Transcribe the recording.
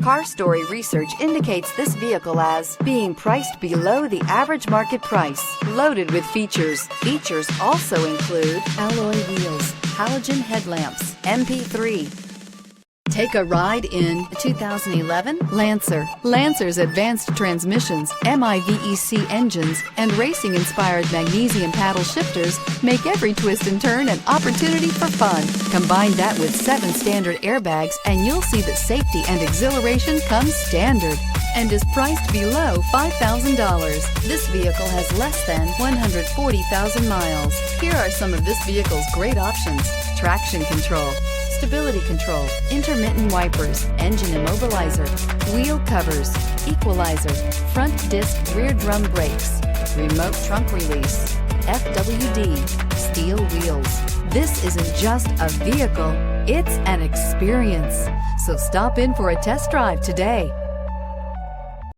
Car Story research indicates this vehicle as being priced below the average market price, loaded with features. Features also include alloy wheels, halogen headlamps, MP3. Take a ride in 2011 Lancer. Lancer's advanced transmissions, MIVEC engines, and racing-inspired magnesium paddle shifters make every twist and turn an opportunity for fun. Combine that with 7 standard airbags and you'll see that safety and exhilaration come standard and is priced below $5,000. This vehicle has less than 140,000 miles. Here are some of this vehicle's great options: traction control, stability control, intermittent wipers, engine immobilizer, wheel covers, equalizer, front disc rear drum brakes, remote trunk release, FWD, steel wheels. This isn't just a vehicle, it's an experience. So stop in for a test drive today.